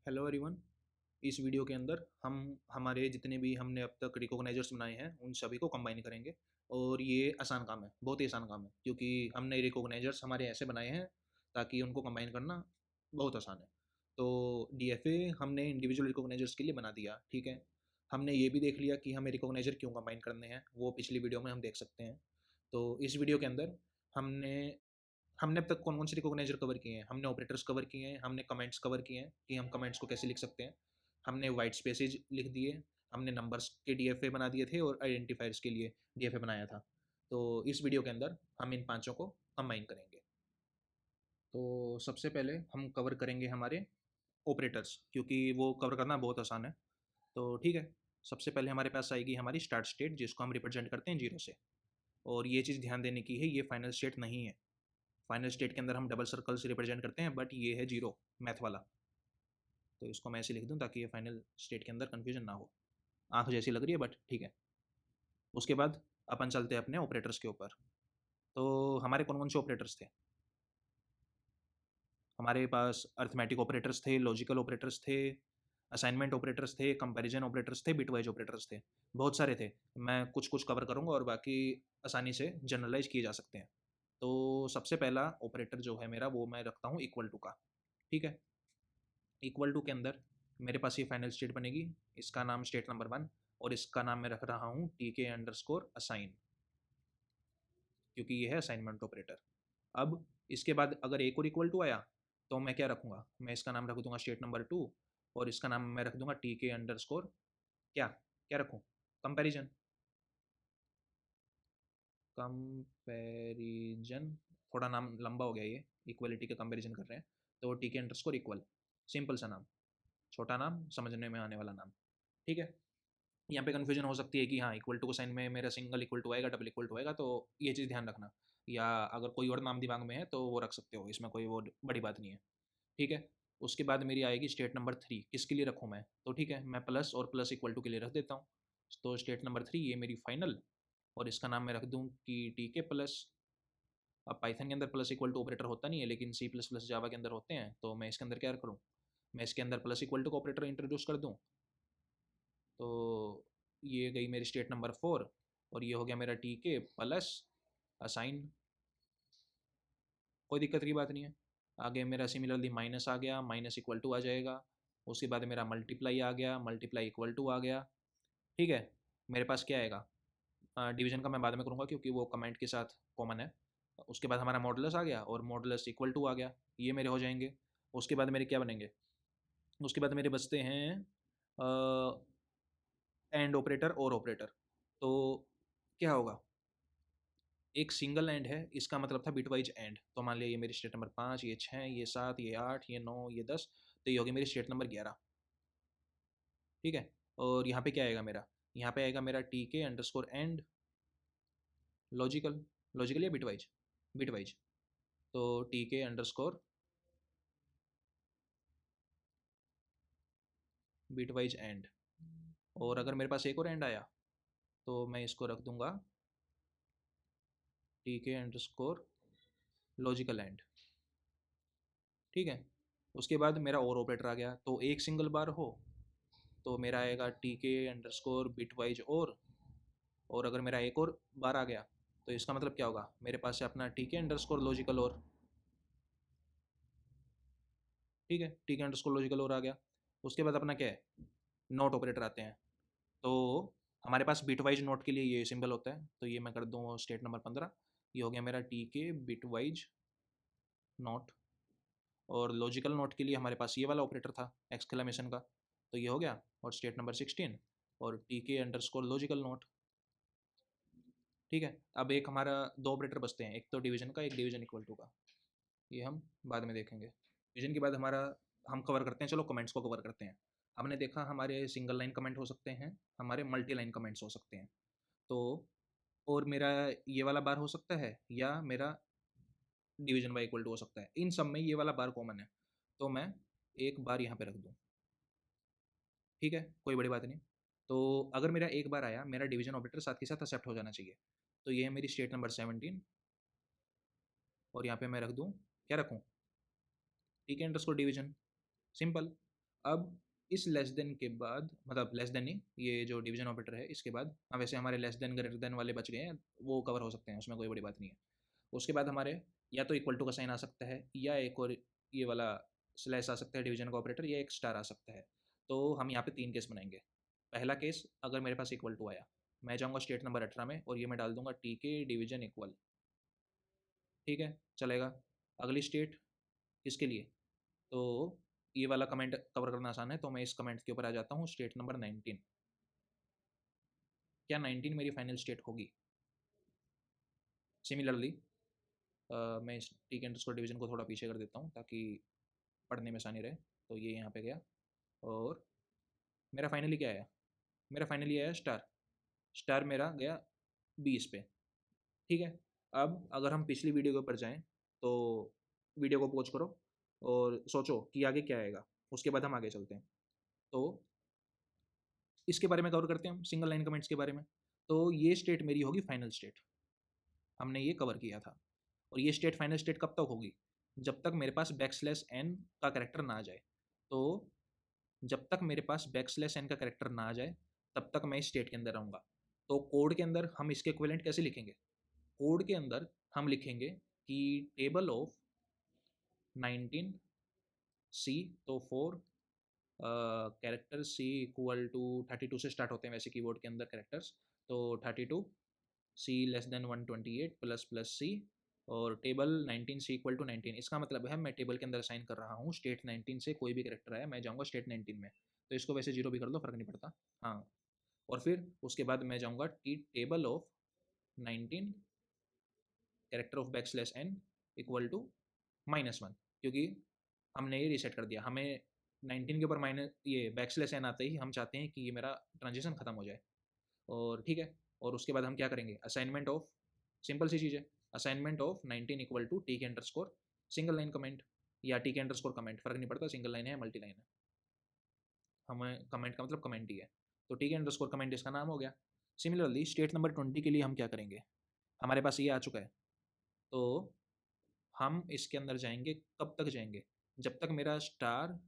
Hello everyone. इस video के अंदर हम हमारे जितने भी हमने अब तक रिकॉग्नाइजर्स बनाए हैं उन सभी को कंबाइन करेंगे। और ये आसान काम है, बहुत ही आसान काम है, क्योंकि हमने रिकॉग्नाइजर्स हमारे ऐसे बनाए हैं ताकि उनको कंबाइन करना बहुत आसान है। तो डीएफए हमने इंडिविजुअल रिकॉग्नाइजर्स के लिए बना दिया, ठीक है। हमने ये भी देख लिया कि हमें रिकॉग्नाइजर क्यों कंबाइन करने हैं, वो पिछली वीडियो में हम देख सकते हैं। तो इस वीडियो के अंदर हमने हमने अब तक कौन कौन से रिकॉग्नाइजर कवर किए हैं। हमने ऑपरेटर्स कवर किए हैं, हमने कमेंट्स कवर किए हैं कि हम कमेंट्स को कैसे लिख सकते हैं, हमने वाइट स्पेसेज लिख दिए, हमने नंबर्स के डीएफए बना दिए थे और आइडेंटिफायर्स के लिए डीएफए बनाया था। तो इस वीडियो के अंदर हम इन पांचों को कंबाइन करेंगे। तो सबसे पहले हम कवर करेंगे हमारे ऑपरेटर्स, क्योंकि वो कवर करना बहुत आसान है। तो ठीक है, सबसे पहले हमारे पास आएगी हमारी स्टार्ट स्टेट, जिसको हम रिप्रेजेंट करते हैं जीरो से। और ये चीज़ ध्यान देने की है, ये फाइनल स्टेट नहीं है। फाइनल स्टेट के अंदर हम डबल सर्कल से रिप्रेजेंट करते हैं, बट ये है जीरो, मैथ वाला। तो इसको मैं ऐसे लिख दूं ताकि ये फाइनल स्टेट के अंदर कन्फ्यूजन ना हो। आंख जैसी लग रही है बट ठीक है। उसके बाद अपन चलते हैं अपने ऑपरेटर्स के ऊपर। तो हमारे कौन कौन से ऑपरेटर्स थे। हमारे पास अर्थमेटिक ऑपरेटर्स थे, लॉजिकल ऑपरेटर्स थे, असाइनमेंट ऑपरेटर्स थे, कंपैरिजन ऑपरेटर्स थे, बिटवाइज ऑपरेटर्स थे। बहुत सारे थे। मैं कुछ कुछ कवर करूंगा और बाकी आसानी से जनरलाइज किए जा सकते हैं। तो सबसे पहला ऑपरेटर जो है मेरा, वो मैं रखता हूँ इक्वल टू का। ठीक है। इक्वल टू के अंदर मेरे पास ये फाइनल स्टेट बनेगी। इसका नाम स्टेट नंबर 1 और इसका नाम मैं रख रहा हूँ टी के अंडर स्कोर असाइन, क्योंकि ये है असाइनमेंट ऑपरेटर। अब इसके बाद अगर एक और इक्वल टू आया तो मैं क्या रखूँगा, मैं इसका नाम रख दूंगा स्टेट नंबर 2 और इसका नाम मैं रख दूंगा टी के अंडर स्कोर क्या क्या रखूँ, कंपेरिजन। कंपेरिजन थोड़ा नाम लंबा हो गया, ये इक्वलिटी का कंपेरिजन कर रहे हैं। तो टी के अंडर स्कोर इक्वल, सिंपल सा नाम, छोटा नाम, समझने में आने वाला नाम। ठीक है। यहाँ पे कन्फ्यूजन हो सकती है कि हाँ इक्वल टू को साइन में मेरा सिंगल इक्वल टू आएगा, डबल इक्वल टू आएगा, तो ये चीज़ ध्यान रखना। या अगर कोई और नाम दिमाग में है तो वो रख सकते हो, इसमें कोई वो बड़ी बात नहीं है। ठीक है। उसके बाद मेरी आएगी स्टेट नंबर 3, किसके लिए रखूँ मैं, तो ठीक है, मैं प्लस और प्लस इक्वल टू के लिए रख देता हूँ। तो स्टेट नंबर 3 ये मेरी फाइनल, और इसका नाम मैं रख दूँ कि टी के प्लस। अब पाइथन के अंदर प्लस इक्वल टू ऑपरेटर होता नहीं है, लेकिन सी प्लस प्लस जावा के अंदर होते हैं, तो मैं इसके अंदर क्या करूँ, मैं इसके अंदर प्लस इक्वल टू का ऑपरेटर इंट्रोड्यूस कर दूँ। तो ये गई मेरी स्टेट नंबर 4 और ये हो गया मेरा टी के प्लस असाइन। कोई दिक्कत की बात नहीं है। आगे मेरा सिमिलरली माइनस आ गया, माइनस इक्वल टू आ जाएगा। उसके बाद मेरा मल्टीप्लाई आ गया, मल्टीप्लाई इक्वल टू आ गया। ठीक है। मेरे पास क्या आएगा, डिवीजन का मैं बाद में करूँगा क्योंकि वो कमेंट के साथ कॉमन है। उसके बाद हमारा मॉडुलस आ गया और मॉडुलस इक्वल टू आ गया, ये मेरे हो जाएंगे। उसके बाद मेरे क्या बनेंगे, उसके बाद मेरे बचते हैं एंड ऑपरेटर और ऑपरेटर। तो क्या होगा, एक सिंगल एंड है, इसका मतलब था बिटवाइज एंड। तो मान लिया ये मेरी स्टेट नंबर 5, ये 6, ये 7, ये 8, ये 9, ये 10, तो ये होगी मेरी स्टेट नंबर 11। ठीक है। और यहाँ पे क्या आएगा मेरा, यहाँ पे आएगा मेरा टी के under score and logical, logical या बिटवाइज, बिटवाइज। तो टी के अंडर स्कोर बिटवाइज एंड। और अगर मेरे पास एक और एंड आया तो मैं इसको रख दूंगा टी के अंडर स्कोर लॉजिकल एंड। ठीक है। उसके बाद मेरा और ऑपरेटर आ गया, तो एक सिंगल बार हो तो मेरा आएगा टी के अंडर स्कोर बिटवाइज और अगर मेरा एक और बार आ गया तो इसका मतलब क्या होगा, मेरे पास है अपना टी के अंडर स्कोर लॉजिकल और। ठीक है, टी के अंडर स्कोर लॉजिकल और आ गया। उसके बाद अपना क्या है, नोट ऑपरेटर आते हैं। तो हमारे पास बिटवाइज नोट के लिए ये सिंबल होता है, तो ये मैं कर दूँ स्टेट नंबर 15। ये हो गया मेरा टी के बिटवाइज नोट। और लॉजिकल नोट के लिए हमारे पास ये वाला ऑपरेटर था एक्सक्लेमेशन का, तो ये हो गया और स्टेट नंबर 16 और टी के अंडर स्कोर लॉजिकल नोट। ठीक है। अब एक हमारा दो ऑपरेटर बचते हैं, एक तो डिवीजन का, एक डिवीजन इक्वल टू का, ये हम बाद में देखेंगे। डिवीजन के बाद हमारा हम कवर करते हैं, चलो कमेंट्स को कवर करते हैं। हमने देखा हमारे सिंगल लाइन कमेंट हो सकते हैं, हमारे मल्टी लाइन कमेंट्स हो सकते हैं। तो और मेरा ये वाला बार हो सकता है या मेरा डिवीजन बाय इक्वल टू हो सकता है, इन सब में ये वाला बार कॉमन है, तो मैं एक बार यहाँ पे रख दूँ। ठीक है, कोई बड़ी बात नहीं। तो अगर मेरा एक बार आया, मेरा डिवीजन ऑपरेटर साथ के साथ एक्सेप्ट हो जाना चाहिए। तो ये है मेरी स्टेट नंबर 17 और यहाँ पे मैं रख दूँ, क्या रखूँ, T K underscore division, simple. अब इस लेस देन के बाद, मतलब लेस देन नहीं, ये जो डिवीजन ऑपरेटर है इसके बाद, हाँ वैसे हमारे लेस देन ग्रेटर देन वाले बच गए हैं, वो कवर हो सकते हैं, उसमें कोई बड़ी बात नहीं है। उसके बाद हमारे या तो इक्वल टू का साइन आ सकता है, या एक और ये वाला स्लैश आ सकता है डिवीजन का ऑपरेटर, या एक स्टार आ सकता है। तो हम यहाँ पे 3 केस बनाएंगे। पहला केस, अगर मेरे पास इक्वल टू आया, मैं जाऊँगा स्टेट नंबर 18 में और ये मैं डाल दूंगा टी के डिवीजन इक्वल। ठीक है, चलेगा। अगली स्टेट किसके लिए, तो ये वाला कमेंट कवर करना आसान है, तो मैं इस कमेंट के ऊपर आ जाता हूँ, स्टेट नंबर 19। क्या 19 मेरी फाइनल स्टेट होगी? सिमिलरली मैं इस टी के अंडरस्कोर डिवीजन को थोड़ा पीछे कर देता हूँ ताकि पढ़ने में आसानी रहे। तो ये यहाँ पे गया, और मेरा फाइनली क्या आया, मेरा फाइनली आया स्टार। स्टार मेरा गया 20 पे। ठीक है, अब अगर हम पिछली वीडियो के ऊपर जाएं तो वीडियो को पॉज करो और सोचो कि आगे क्या आएगा, उसके बाद हम आगे चलते हैं। तो इसके बारे में कवर करते हैं हम, सिंगल लाइन कमेंट्स के बारे में। तो ये स्टेट मेरी होगी फाइनल स्टेट, हमने ये कवर किया था। और ये स्टेट फाइनल स्टेट कब तक होगी, जब तक मेरे पास बैकस्लैश एन का करेक्टर ना आ जाए। तो जब तक मेरे पास बैकस्लैश एन का करेक्टर ना आ जाए तब तक मैं इस स्टेट के अंदर रहूँगा। तो कोड के अंदर हम इसके इक्विवेलेंट कैसे लिखेंगे, कोड के अंदर हम लिखेंगे कि टेबल ऑफ 19 सी, तो 4 कैरेक्टर सी इक्वल टू 32 से स्टार्ट होते हैं वैसे कीबोर्ड के अंदर कैरेक्टर्स, तो 32 सी लेस देन 128 प्लस प्लस सी, और टेबल 19 सी इक्वल टू 19। इसका मतलब है मैं टेबल के अंदर असाइन कर रहा हूँ स्टेट 19 से, कोई भी कैरेक्टर आया मैं जाऊँगा स्टेट 19 में, तो इसको वैसे जीरो भी कर दो फर्क नहीं पड़ता। हाँ, और फिर उसके बाद मैं जाऊँगा T table of 19 character of back slash n equal to -1, क्योंकि हमने ये रीसेट कर दिया, हमें 19 के ऊपर माइनस ये बैक स्लैश एन आते ही हम चाहते हैं कि ये मेरा ट्रांजिशन खत्म हो जाए। और ठीक है, और उसके बाद हम क्या करेंगे, असाइनमेंट ऑफ, सिंपल सी चीज़ है, assignment of 19 equal to T K underscore single line comment, या टी के अंडरस्कोर कमेंट, फर्क नहीं पड़ता सिंगल लाइन है मल्टी लाइन है, हमें कमेंट का मतलब कमेंट ही है। तो टी के अंडरस्कोर कमेंट इसका नाम हो गया। सिमिलरली स्टेट नंबर 20 के लिए हम क्या करेंगे, हमारे पास ये आ चुका है, तो हम इसके अंदर जाएंगे, कब तक जाएंगे, जब तक मेरा स्टार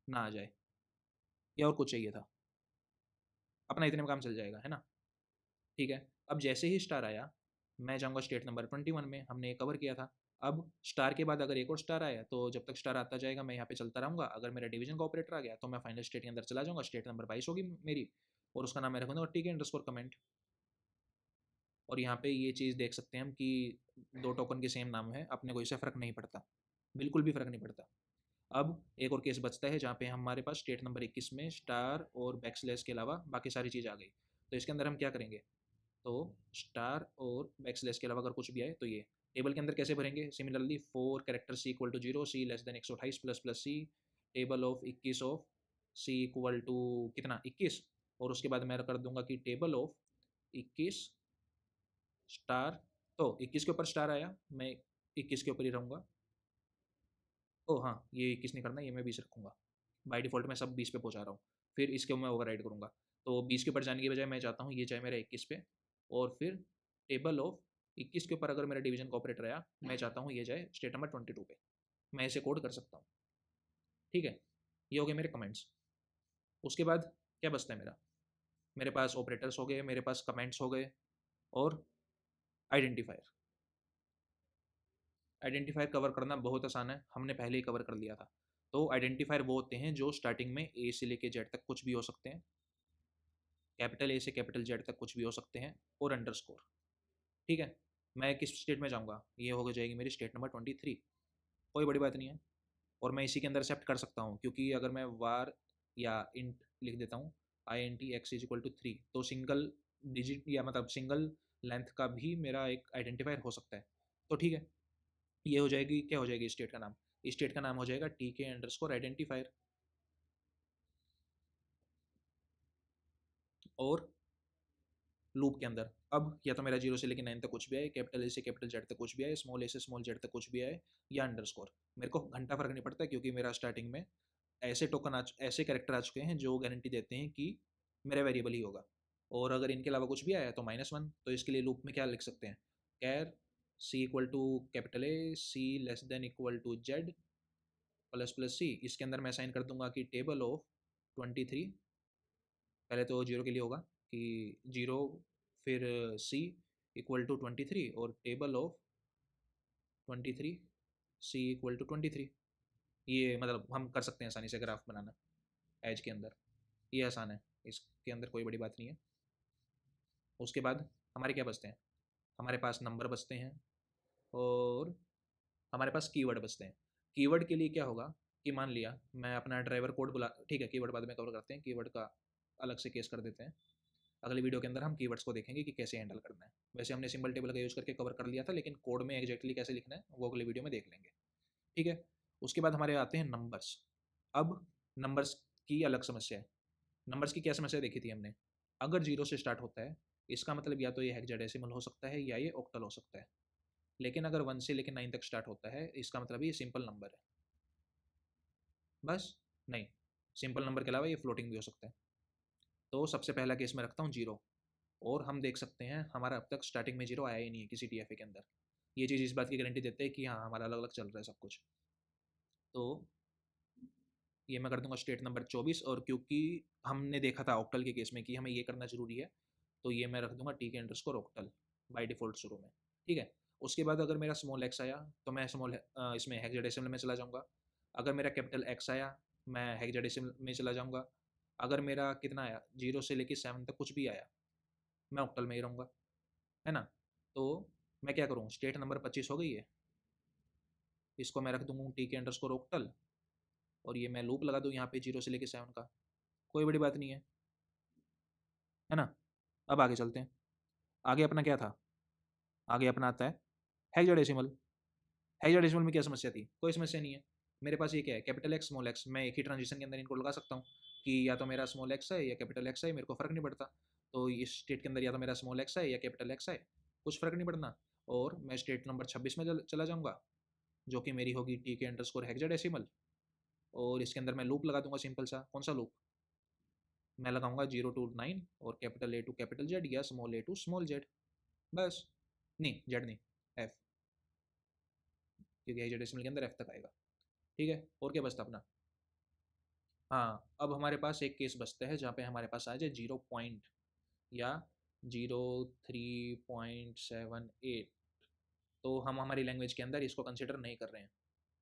ना आ जाए, या और कुछ चाहिए था, अपना इतने में काम चल जाएगा, है ना। ठीक है, अब जैसे ही स्टार आया मैं जाऊँगा स्टेट नंबर 21 में, हमने ये कवर किया था। अब स्टार के बाद अगर एक और स्टार आया तो जब तक स्टार आता जाएगा मैं यहाँ पे चलता रहूँगा, अगर मेरा डिवीजन का ऑपरेटर आ गया तो मैं फाइनल स्टेट के अंदर चला जाऊँगा, स्टेट नंबर 22 होगी मेरी, और उसका नाम मैं रखूँगा टी के अंडरस्कोर कमेंट। और यहाँ पे ये चीज़ देख सकते हैं हम कि 2 टोकन के सेम नाम है, अपने को इससे फ़र्क नहीं पड़ता, बिल्कुल भी फ़र्क नहीं पड़ता। अब एक और केस बचता है जहाँ पे हमारे पास स्टेट नंबर 21 में स्टार और बैकस्लैश के अलावा बाकी सारी चीज़ आ गई। तो इसके अंदर हम क्या करेंगे, तो स्टार और बैकस्लैश के अलावा अगर कुछ भी आए तो ये टेबल के अंदर कैसे भरेंगे, similarly 4 character C equal to 0, C less than 128 plus plus C, table of 21 of C equal to कितना 21, और उसके बाद मैं कर दूंगा कि टेबल ऑफ 21 स्टार, तो 21 के ऊपर स्टार आया मैं 21 के ऊपर ही रहूँगा। ओ हाँ, ये 21 नहीं करना, ये मैं 20 रखूँगा, बाय डिफ़ॉल्ट मैं सब 20 पे पहुँचा रहा हूँ, फिर इसके मैं ओवरराइड करूँगा। तो 20 के ऊपर जाने की बजाय मैं चाहता हूँ ये जाए मेरा 21 पे, और फिर टेबल ऑफ 21 के ऊपर अगर मेरा डिवीजन का ऑपरेटर आया मैं चाहता हूँ ये जाए स्टेट नंबर 22 पे, मैं इसे कोड कर सकता हूँ। ठीक है, ये हो गए मेरे कमेंट्स। उसके बाद क्या बचता है मेरा, मेरे पास ऑपरेटर्स हो गए, मेरे पास कमेंट्स हो गए, और आइडेंटिफायर। आइडेंटिफायर कवर करना बहुत आसान है, हमने पहले ही कवर कर लिया था। तो आइडेंटिफायर वो होते हैं जो स्टार्टिंग में ए से लेके जेड तक कुछ भी हो सकते हैं, कैपिटल ए से कैपिटल जेड तक कुछ भी हो सकते हैं, और अंडरस्कोर। ठीक है, मैं किस स्टेट में जाऊँगा, ये हो जाएगी मेरी स्टेट नंबर 23, कोई बड़ी बात नहीं है, और मैं इसी के अंदर एक्सेप्ट कर सकता हूँ, क्योंकि अगर मैं वार या इंट लिख देता हूँ INT x is equal to 3, तो सिंगल डिजिट या मतलब सिंगल लेंथ का भी मेरा एक आइडेंटिफायर हो सकता है। तो ठीक है, ये हो जाएगी, क्या हो जाएगी स्टेट का नाम, स्टेट का नाम हो जाएगा टी के अंडरस्कोर आइडेंटिफायर। और लूप के अंदर अब या तो मेरा 0 से लेकर 9 तक कुछ भी आए, कैपिटल ए से कैपिटल जेड तक कुछ भी आए, स्मॉल ए से स्मॉल जेड तक कुछ भी आए, या अंडरस्कोर, मेरे को घंटा फर्क नहीं पड़ता, क्योंकि मेरा स्टार्टिंग में ऐसे टोकन ऐसे कैरेक्टर आ चुके हैं जो गारंटी देते हैं कि मेरा वेरिएबल ही होगा। और अगर इनके अलावा कुछ भी आया तो -1, तो इसके लिए लूप में क्या लिख सकते हैं, char c equal to capital A C less than equal to Z, plus plus c, इसके अंदर मैं असाइन कर दूंगा कि टेबल ऑफ 23, पहले तो 0 के लिए होगा कि 0 फिर सी इक्वल टू 23 और table of 23 C equal to 23। ये मतलब हम कर सकते हैं आसानी से ग्राफ बनाना एज के अंदर, ये आसान है, इसके अंदर कोई बड़ी बात नहीं है। उसके बाद हमारे क्या बचते हैं, हमारे पास नंबर बचते हैं और हमारे पास कीवर्ड बचते हैं। कीवर्ड के लिए क्या होगा कि मान लिया मैं अपना ड्राइवर कोड बुला, ठीक है कीवर्ड बाद में कवर करते हैं, कीवर्ड का अलग से केस कर देते हैं। अगली वीडियो के अंदर हम कीवर्ड्स को देखेंगे कि कैसे हैंडल करना है। वैसे हमने सिंबल टेबल का यूज़ करके कवर कर लिया था, लेकिन कोड में एग्जैक्टली कैसे लिखना है वो अगली वीडियो में देख लेंगे। ठीक है, उसके बाद हमारे आते हैं नंबर्स। अब नंबर्स की अलग समस्या है। नंबर्स की क्या समस्या देखी थी हमने, अगर 0 से स्टार्ट होता है इसका मतलब या तो ये हेक्साडेसिमल हो सकता है या ये ऑक्टल हो सकता है। लेकिन अगर 1 से लेकर 9 तक स्टार्ट होता है इसका मतलब ये सिंपल नंबर है। बस नहीं, सिंपल नंबर के अलावा ये फ्लोटिंग भी हो सकता है। तो सबसे पहला केस मैं रखता हूँ 0, और हम देख सकते हैं हमारा अब तक स्टार्टिंग में 0 आया ही नहीं है किसी टीएफए के अंदर। ये चीज़ इस बात की गारंटी देते हैं कि हाँ हमारा अलग अलग चल रहा है सब कुछ। तो ये मैं कर दूंगा स्टेट नंबर 24, और क्योंकि हमने देखा था ऑक्टल के केस में कि हमें ये करना जरूरी है, तो ये मैं रख दूंगा T K underscore octal by default शुरू में। ठीक है, उसके बाद अगर मेरा स्मॉल एक्स आया तो मैं स्मॉल इसमें हेक्साडेसिमल में चला जाऊंगा। अगर मेरा कैपिटल एक्स आया मैं हेक्साडेसिमल में चला जाऊंगा। अगर मेरा कितना आया 0 से लेकर 7 तक कुछ भी आया मैं ऑक्टल में ही रहूँगा, है ना। तो मैं क्या करूँ, स्टेट नंबर 25 हो गई है, इसको मैं रख दूंगा टी के अंडरस्कोर ऑक्टल, और ये मैं लूप लगा दूँ यहाँ पे 0 से लेकर 7 का, कोई बड़ी बात नहीं है ना। अब आगे चलते हैं, आगे अपना क्या था, आगे अपना आता है हेक्साडेसिमल। हेक्साडेसिमल में क्या समस्या थी, कोई समस्या नहीं है। मेरे पास ये क्या है कैपिटल एक्स स्मॉल एक्स, मैं एक ही ट्रांजिशन के अंदर इनको लगा सकता हूँ कि या तो मेरा स्मॉल एक्स है या कैपिटल एक्स है, मेरे को फर्क नहीं पड़ता। तो इस स्टेट के अंदर या तो मेरा स्मॉल एक्स है या कैपिटल एक्स है, कुछ फर्क नहीं पड़ना। और मैं स्टेट नंबर 26 में चला जाऊँगा जो कि मेरी होगी टी के अंडरस्कोर हेक्साडेसिमल, और इसके अंदर मैं लूप लगा दूंगा सिंपल सा, कौन सा लूप, मैं लगाऊंगा 0 to 9 और capital A to capital Z या small a to small z. बस, नहीं जेड नहीं, एफ, क्योंकि हेक्साडेसिमल के अंदर एफ तक आएगा। ठीक है, और क्या बचता अपना, हाँ अब हमारे पास एक केस बचता है जहाँ पे हमारे पास आ जाए 0 पॉइंट या 03.78, तो हम हमारी लैंग्वेज के अंदर इसको कंसिडर नहीं कर रहे हैं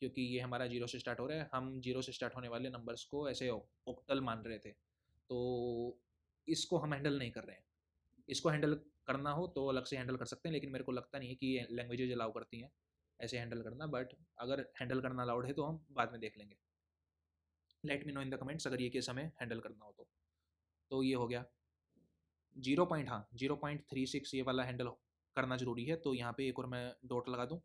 क्योंकि ये हमारा 0 से स्टार्ट हो रहा है। हम 0 से स्टार्ट होने वाले नंबर्स को ऐसे ऑक्टल मान रहे थे, तो इसको हम हैंडल नहीं कर रहे हैं। इसको हैंडल करना हो तो अलग से हैंडल कर सकते हैं, लेकिन मेरे को लगता नहीं है कि लैंग्वेजेज अलाउ करती हैं ऐसे हैंडल करना, बट अगर हैंडल करना अलाउड है तो हम बाद में देख लेंगे। Let me know in the comments अगर ये केस हमें हैंडल करना हो तो ये हो गया 0 पॉइंट, हाँ 0.36 ये वाला हैंडल करना जरूरी है, तो यहाँ पे एक और मैं डॉट लगा दूँ,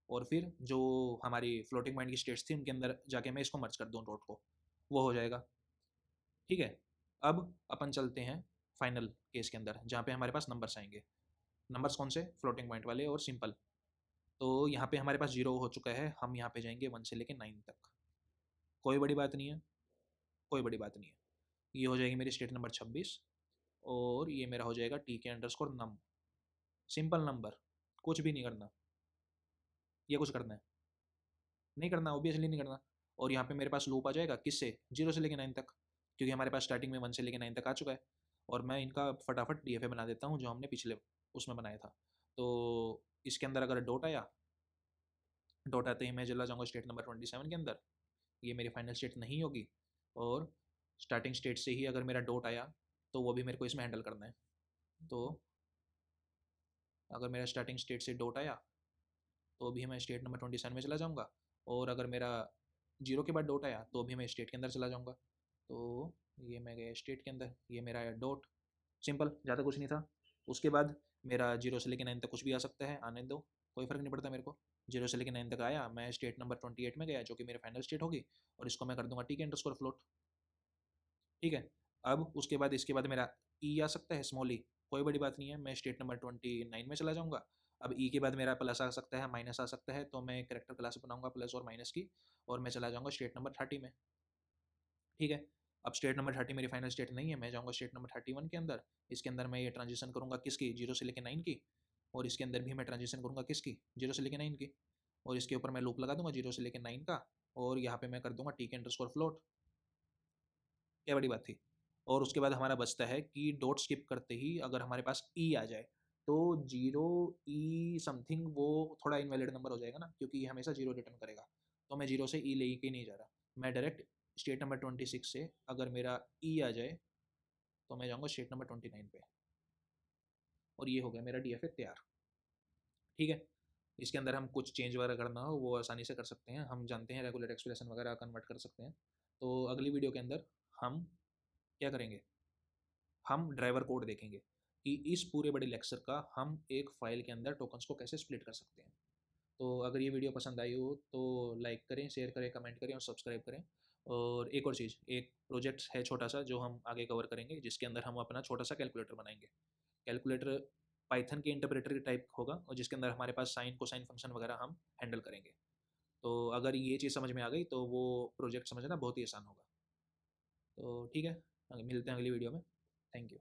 और फिर जो हमारी फ्लोटिंग पॉइंट की स्टेट्स थी उनके अंदर जाके मैं इसको मर्ज कर दूँ डॉट को, वो हो जाएगा। ठीक है, अब अपन चलते हैं फाइनल केस के अंदर जहाँ पे हमारे पास नंबर्स आएंगे। नंबर्स कौन से, फ्लोटिंग पॉइंट वाले और सिंपल। तो यहाँ पे हमारे पास 0 हो चुका है, हम यहाँ पे जाएंगे 1 से लेकर 9 तक, कोई बड़ी बात नहीं है, कोई बड़ी बात नहीं है। ये हो जाएगी मेरी स्टेट नंबर 26, और ये मेरा हो जाएगा टी के अंडरस्कोर नम, सिंपल नंबर, कुछ भी नहीं करना। ये कुछ करना है, नहीं करना, ऑब्वियसली नहीं करना। और यहाँ पे मेरे पास लूप आ जाएगा किससे, 0 से लेकर 9 तक, क्योंकि हमारे पास स्टार्टिंग में 1 से लेकर 9 तक आ चुका है। और मैं इनका फटाफट डीएफए बना देता हूँ जो हमने पिछले उसमें बनाया था। तो इसके अंदर अगर डॉट आया, डॉट आते ही मैं चला जाऊँगा स्टेट नंबर 27 के अंदर, ये मेरी फाइनल स्टेट नहीं होगी। और स्टार्टिंग स्टेट से ही अगर मेरा डॉट आया तो वो भी मेरे को इसमें हैंडल करना है। तो अगर मेरा स्टार्टिंग स्टेट से डॉट आया तो भी मैं स्टेट नंबर 27 में चला जाऊँगा, और अगर मेरा 0 के बाद डॉट आया तो भी मैं स्टेट के अंदर चला जाऊँगा। तो ये मैं गया स्टेट के अंदर, ये मेरा आया डॉट, सिंपल, ज़्यादा कुछ नहीं था। उसके बाद मेरा 0 से लेकर 9 तक कुछ भी आ सकता है, आने दो, कोई फ़र्क नहीं पड़ता मेरे को। 0 से लेकर 9 तक आया, मैं स्टेट नंबर 28 में गया जो कि मेरा फाइनल स्टेट होगी, और इसको मैं कर दूंगा टी के अंडरस्कोर फ्लोट। ठीक है, अब उसके बाद इसके बाद मेरा ई आ सकता है, स्मॉल ई, कोई बड़ी बात नहीं है, मैं स्टेट नंबर 29 में चला जाऊँगा। अब ई के बाद मेरा प्लस आ सकता है, माइनस आ सकता है, तो मैं करेक्टर क्लास बनाऊंगा प्लस और माइनस की, और मैं चला जाऊँगा स्टेट नंबर 30 में। ठीक है, अब स्टेट नंबर 30 मेरी फाइनल स्टेट नहीं है, मैं जाऊँगा स्टेट नंबर 31 के अंदर। इसके अंदर मैं ये ट्रांजिशन करूँगा किसकी, 0 से लेकर 9 की, और इसके अंदर भी मैं ट्रांजिशन करूँगा किसकी, 0 से लेकर 9 की, और इसके ऊपर मैं लूप लगा दूंगा 0 से लेकर 9 का, और यहाँ पे मैं कर दूंगा टी के अंडरस्कोर फ्लोट। क्या बड़ी बात थी। और उसके बाद हमारा बचता है कि डॉट स्किप करते ही अगर हमारे पास ई आ जाए तो जीरो ई समथिंग वो थोड़ा इनवैलिड नंबर हो जाएगा ना, क्योंकि ये हमेशा जीरो रिटर्न करेगा। तो मैं जीरो से ई ले के नहीं जा रहा, मैं डायरेक्ट स्टेट नंबर 26 से अगर मेरा ई आ जाए तो मैं जाऊँगा स्टेट नंबर 29 पे। और ये हो गया मेरा डी तैयार। ठीक है। इसके अंदर हम कुछ चेंज वगैरह करना हो वो आसानी से कर सकते हैं, हम जानते हैं रेगुलर एक्सप्रेशन वगैरह कन्वर्ट कर सकते हैं। तो अगली वीडियो के अंदर हम क्या करेंगे, हम ड्राइवर कोड देखेंगे कि इस पूरे बड़े लेक्चर का हम एक फाइल के अंदर टोकन्स को कैसे स्प्लिट कर सकते हैं। तो अगर ये वीडियो पसंद आई हो तो लाइक करें, शेयर करें, कमेंट करें और सब्सक्राइब करें। और एक और चीज़, एक प्रोजेक्ट है छोटा सा जो हम आगे कवर करेंगे, जिसके अंदर हम अपना छोटा सा कैलकुलेटर बनाएंगे। कैलकुलेटर पाइथन के इंटरप्रेटर टाइप होगा और जिसके अंदर हमारे पास साइन कोसाइन फंक्शन वगैरह हम हैंडल करेंगे। तो अगर ये चीज़ समझ में आ गई तो वो प्रोजेक्ट समझना बहुत ही आसान होगा। तो ठीक है, मिलते हैं अगली वीडियो में। Thank you.